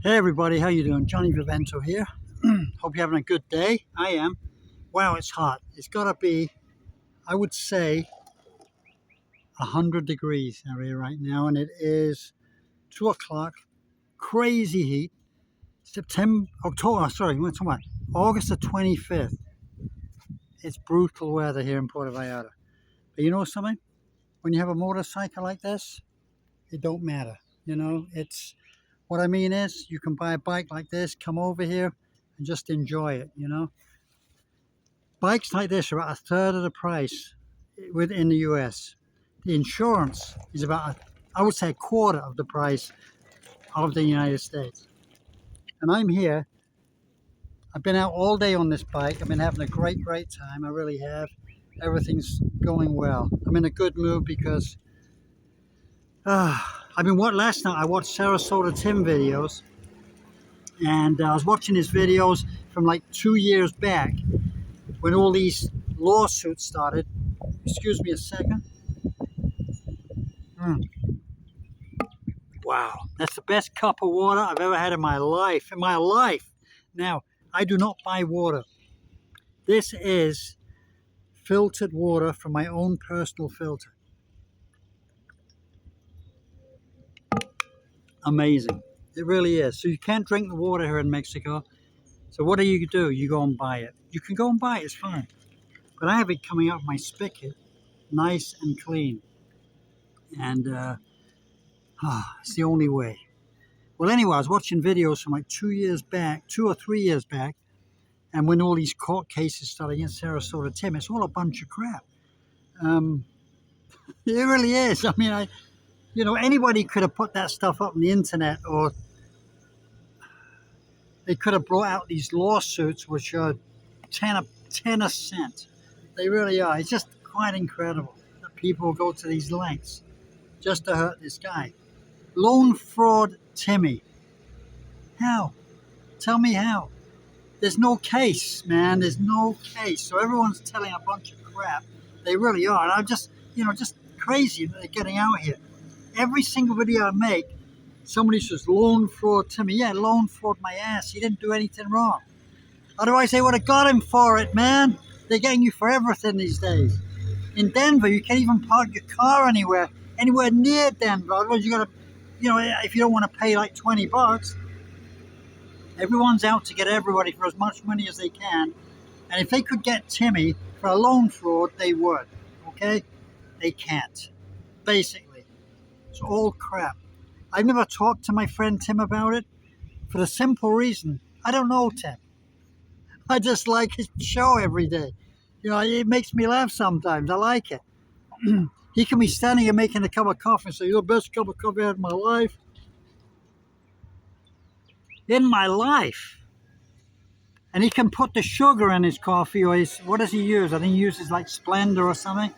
Hey everybody, how you doing? Johnny Vivento here. Hope you're having a good day. I am. Wow, it's hot. It's got to be, I would say, 100 degrees out here right now, and it is 2 o'clock. Crazy heat. We're talking about August the 25th. It's brutal weather here in Puerto Vallarta. But you know something? When you have a motorcycle like this, it don't matter. It's what I mean is you can buy a bike like this, come over here and just enjoy it. Bikes like this are about a third of the price within the US. The insurance is about, I would say, a quarter of the price of the United States. And I'm here. I've been out all day on this bike. I've been having a great time. I really have. Everything's going well. I'm in a good mood because last night I watched Sarasota Tim videos, and I was watching his videos from like 2 years back when all these lawsuits started. Excuse me a second. Wow, that's the best cup of water I've ever had in my life. Now, I do not buy water. This is filtered water from my own personal filter. Amazing. It really is. So you can't drink the water here in Mexico. So what do? You go and buy it. You can go and buy it, it's fine. But I have it coming out of my spigot, nice and clean. And it's the only way. Well, anyway, I was watching videos from like 2 or 3 years back, and when all these court cases started against Sarasota Tim, it's all a bunch of crap. It really is. I mean, anybody could have put that stuff up on the internet, or they could have brought out these lawsuits, which are 10 a cent. They really are. It's just quite incredible that people go to these lengths just to hurt this guy. Loan fraud Timmy. How? Tell me how. There's no case, man. There's no case. So everyone's telling a bunch of crap. They really are. And I'm just crazy that they're getting out here. Every single video I make, somebody says, loan fraud Timmy. Yeah, loan fraud my ass. He didn't do anything wrong. Otherwise, they would have got him for it, man. They're getting you for everything these days. In Denver, you can't even park your car anywhere near Denver. Otherwise, you got to, if you don't want to pay like $20, everyone's out to get everybody for as much money as they can. And if they could get Timmy for a loan fraud, they would. Okay? They can't. Basically. It's all crap. I've never talked to my friend Tim about it for the simple reason I don't know Tim. I just like his show every day. It makes me laugh sometimes. I like it. He can be standing and making a cup of coffee and say, "You're the best cup of coffee I had in my life." In my life. And he can put the sugar in his coffee, or what does he use? I think he uses like Splendor or something.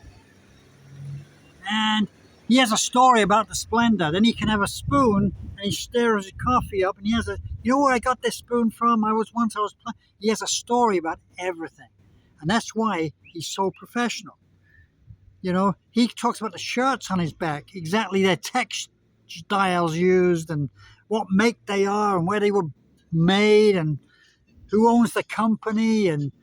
And he has a story about the Splendor. Then he can have a spoon and he stirs his coffee up, and he has you know where I got this spoon from? He has a story about everything. And that's why he's so professional. He talks about the shirts on his back, exactly their textiles used, and what make they are, and where they were made, and who owns the company, and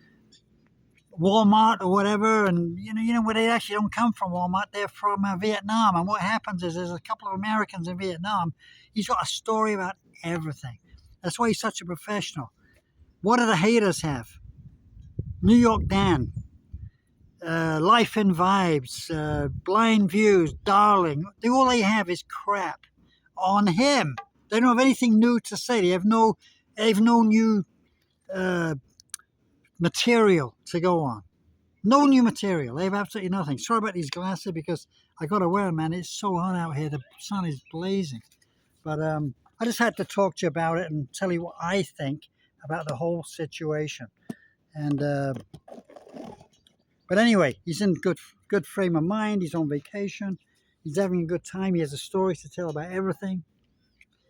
Walmart or whatever. And where they actually don't come from Walmart, they're from Vietnam. And what happens is there's a couple of Americans in Vietnam. He's got a story about everything. That's why he's such a professional. What do the haters have? New York Dan, Life and Vibes, Blind Views, Darling. All they have is crap on him. They don't have anything new to say. They have no new material to go on. No new material. They have absolutely nothing. Sorry about these glasses because I got to wear them, man. It's so hot out here. The sun is blazing. But I just had to talk to you about it and tell you what I think about the whole situation. And but anyway, he's in good frame of mind. He's on vacation. He's having a good time. He has a story to tell about everything.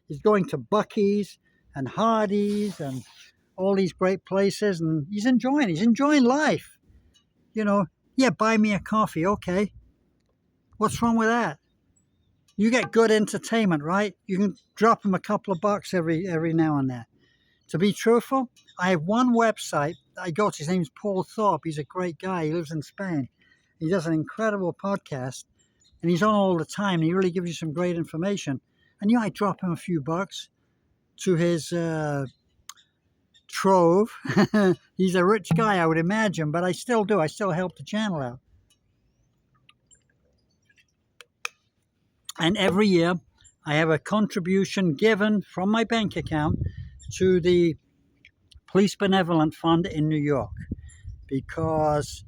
He's going to Buc-ee's and Hardee's and all these great places, and he's enjoying life. Yeah, buy me a coffee, okay. What's wrong with that? You get good entertainment, right? You can drop him a couple of bucks every now and then. To be truthful, I have one website that I go to. His name's Paul Thorpe. He's a great guy. He lives in Spain. He does an incredible podcast, and he's on all the time. He really gives you some great information. And I drop him a few bucks to his trove. He's a rich guy, I would imagine, but I still do. I still help the channel out. And every year, I have a contribution given from my bank account to the Police Benevolent Fund in New York, because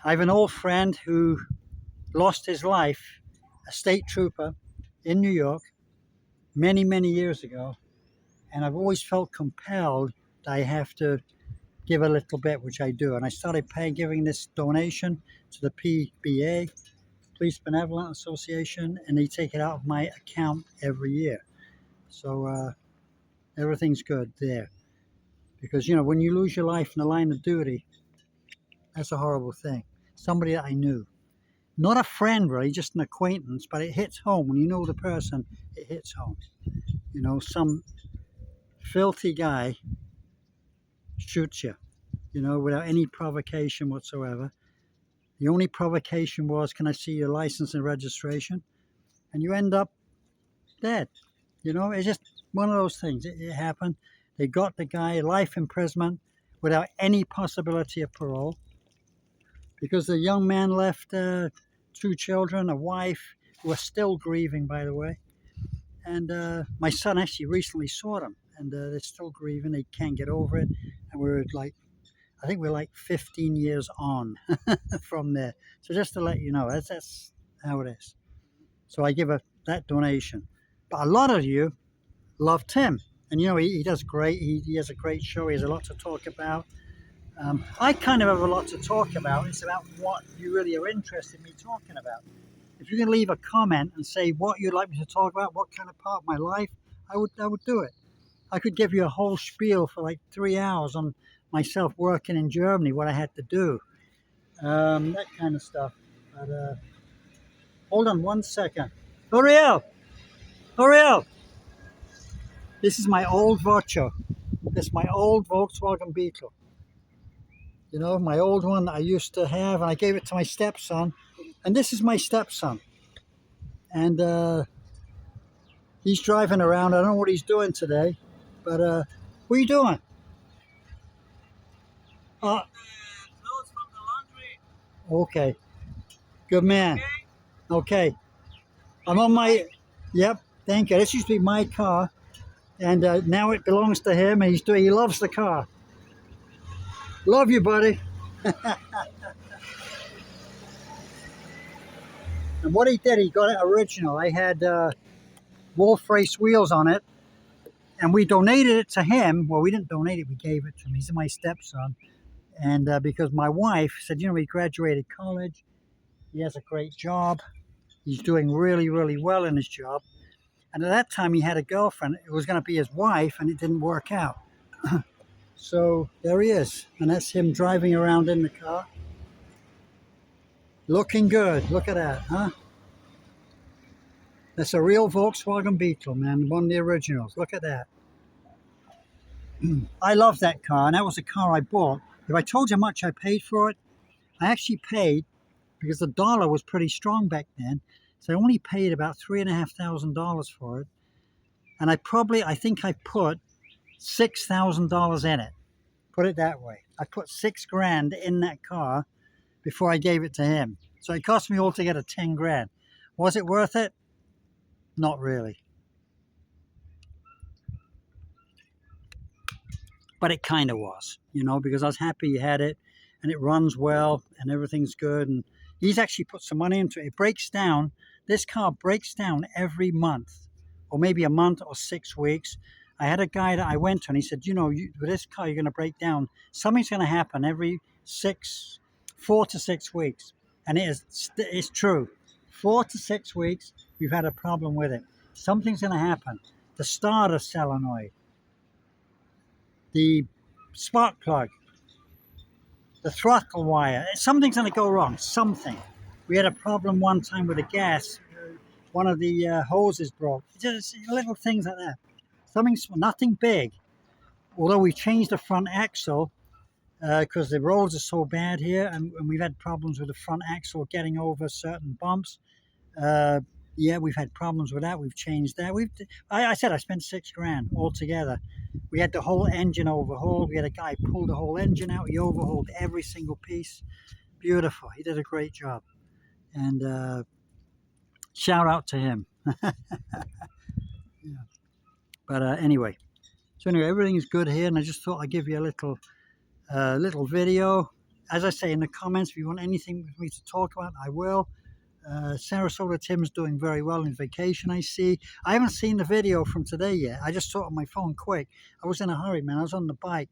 I have an old friend who lost his life, a state trooper in New York, many, many years ago. And I've always felt compelled that I have to give a little bit, which I do. And I started giving this donation to the PBA, Police Benevolent Association, and they take it out of my account every year. So everything's good there. Because, when you lose your life in the line of duty, that's a horrible thing. Somebody that I knew. Not a friend, really, just an acquaintance, but it hits home. When you know the person, it hits home. Some filthy guy shoots you, without any provocation whatsoever. The only provocation was, can I see your license and registration? And you end up dead. It's just one of those things. It happened. They got the guy, life imprisonment, without any possibility of parole. Because the young man left 2 children, a wife, who are still grieving, by the way. And my son actually recently saw them, and they're still grieving. They can't get over it. And I think we're like 15 years on from there. So just to let you know, that's how it is. So I give that donation. But a lot of you love Tim. And, he does great. He has a great show. He has a lot to talk about. I kind of have a lot to talk about. It's about what you really are interested in me talking about. If you can leave a comment and say what you'd like me to talk about, what kind of part of my life, I would do it. I could give you a whole spiel for like 3 hours on myself working in Germany, what I had to do, that kind of stuff. But hold on 1 second. L'Oreal! This is my old Vocho. This is my old Volkswagen Beetle. My old one that I used to have, and I gave it to my stepson. And this is my stepson. And he's driving around. I don't know what he's doing today, but what are you doing? Clothes from the laundry. Okay. Good man. Okay. I'm on my... Yep, thank you. This used to be my car, and now it belongs to him, and he loves the car. Love you, buddy. And what he did, he got it original. I had wolf race wheels on it, and we donated it to him. Well, we didn't donate it, we gave it to him. He's my stepson. And because my wife said, he graduated college, he has a great job, he's doing really, really well in his job. And at that time, he had a girlfriend. It was going to be his wife, and it didn't work out. So there he is, and that's him driving around in the car. Looking good. Look at that, huh? That's a real Volkswagen Beetle, man. One of the originals. Look at that. I love that car, and that was a car I bought. If I told you how much I paid for it, I actually paid, because the dollar was pretty strong back then, so I only paid about $3,500 for it. And I think I put $6,000 in it. Put it that way. I put $6,000 in that car before I gave it to him. So it cost me altogether $10,000. Was it worth it? Not really. But it kind of was, because I was happy he had it, and it runs well, and everything's good. And he's actually put some money into it. It breaks down. This car breaks down every month, or maybe a month or 6 weeks. I had a guy that I went to, and he said, with this car, you're going to break down. Something's going to happen every 4 to 6 weeks. And it's true. 4 to 6 weeks, we've had a problem with it. Something's going to happen. The starter solenoid, the spark plug, the throttle wire. Something's going to go wrong. Something. We had a problem one time with the gas. one of the hoses broke. Just little things like that. Nothing big. Although we changed the front axle because the roads are so bad here, and we've had problems with the front axle getting over certain bumps. Yeah, we've had problems with that. We've changed that. I said I spent $6,000 altogether. We had the whole engine overhauled. We had a guy pull the whole engine out. He overhauled every single piece. Beautiful. He did a great job. And shout out to him. Yeah. But anyway, so anyway, everything's good here, and I just thought I'd give you a little video. As I say in the comments, if you want anything with me to talk about, I will. Sarasota Tim's doing very well in vacation, I see. I haven't seen the video from today yet. I just saw it on my phone quick. I was in a hurry, man. I was on the bike,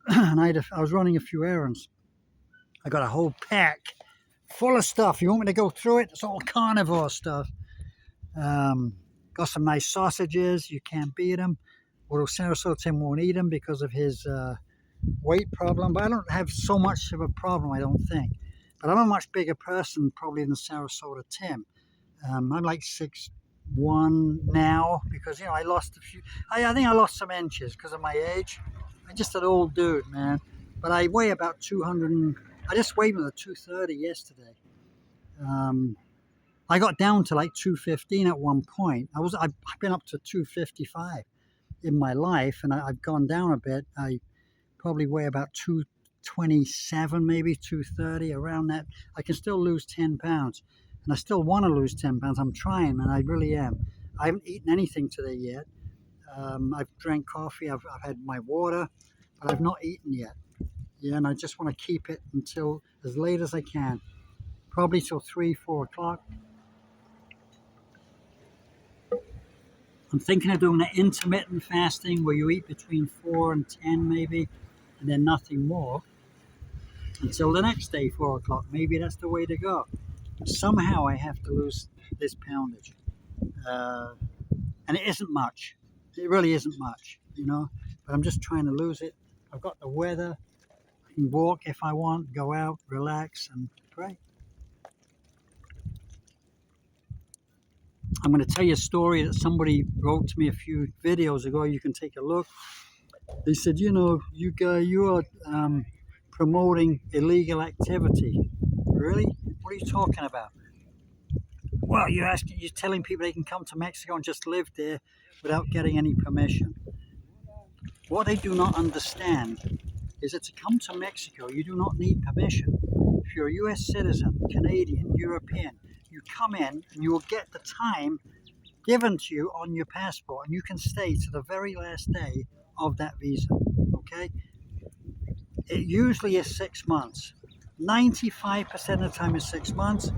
and I was running a few errands. I got a whole pack full of stuff. You want me to go through it? It's all carnivore stuff. Got some nice sausages. You can't beat them. Although Sarasota Tim won't eat them because of his weight problem. But I don't have so much of a problem, I don't think. But I'm a much bigger person probably than Sarasota Tim. I'm like 6'1" now because, you know, I lost a few. I think I lost some inches because of my age. I'm just an old dude, man. But I weigh about 200. I just weighed with a 230 yesterday. I got down to like 215 at one point. I've been up to 255 in my life, and I've gone down a bit. I probably weigh about 227, maybe 230, around that. I can still lose 10 pounds, and I still want to lose 10 pounds. I'm trying, man. I really am. I haven't eaten anything today yet. I've drank coffee. I've had my water, but I've not eaten yet. Yeah, and I just want to keep it until as late as I can, probably till 3, 4 o'clock. I'm thinking of doing that intermittent fasting where you eat between 4 and 10 maybe, and then nothing more until the next day, 4 o'clock. Maybe that's the way to go. Somehow I have to lose this poundage. And it isn't much. It really isn't much, you know, but I'm just trying to lose it. I've got the weather. I can walk if I want, go out, relax, and pray. I'm going to tell you a story that somebody wrote to me a few videos ago. You can take a look. They said, you know, you are promoting illegal activity. Really? What are you talking about? Well, you're telling people they can come to Mexico and just live there without getting any permission. What they do not understand is that to come to Mexico, you do not need permission. If you're a U.S. citizen, Canadian, European, you come in and you will get the time given to you on your passport, and you can stay to the very last day of that visa, okay? It usually is 6 months. 95% of the time is 6 months.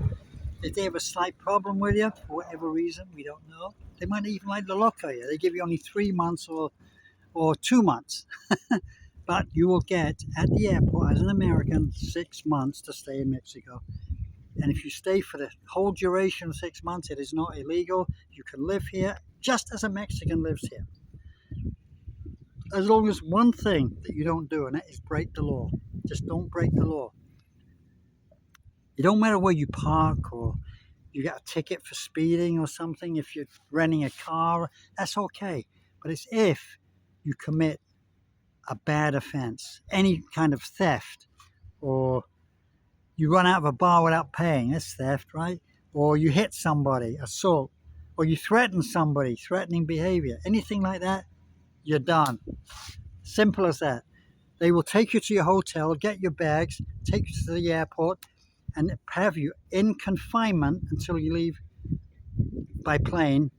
If they have a slight problem with you, for whatever reason, we don't know, they might even like the look of you. They give you only 3 months or 2 months. But you will get, at the airport, as an American, 6 months to stay in Mexico. And if you stay for the whole duration of 6 months, it is not illegal. You can live here just as a Mexican lives here. As long as one thing that you don't do, and that is break the law. Just don't break the law. It don't matter where you park or you get a ticket for speeding or something. If you're renting a car, that's okay. But it's if you commit a bad offense, any kind of theft, or you run out of a bar without paying, that's theft, right? Or you hit somebody, assault, or you threaten somebody, threatening behavior, anything like that, you're done. Simple as that. They will take you to your hotel, get your bags, take you to the airport, and have you in confinement until you leave by plane.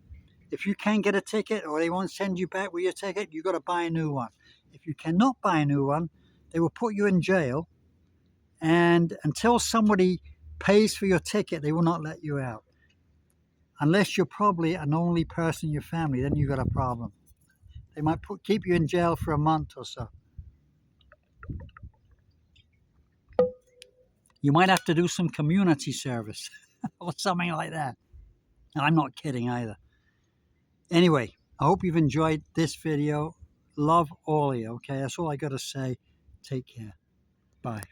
If you can't get a ticket or they won't send you back with your ticket, you've got to buy a new one. If you cannot buy a new one, they will put you in jail, and until somebody pays for your ticket, they will not let you out. Unless you're probably an only person in your family, then you've got a problem. They might keep you in jail for a month or so. You might have to do some community service or something like that. And I'm not kidding either. Anyway, I hope you've enjoyed this video. Love all of you, okay? That's all I got to say. Take care. Bye.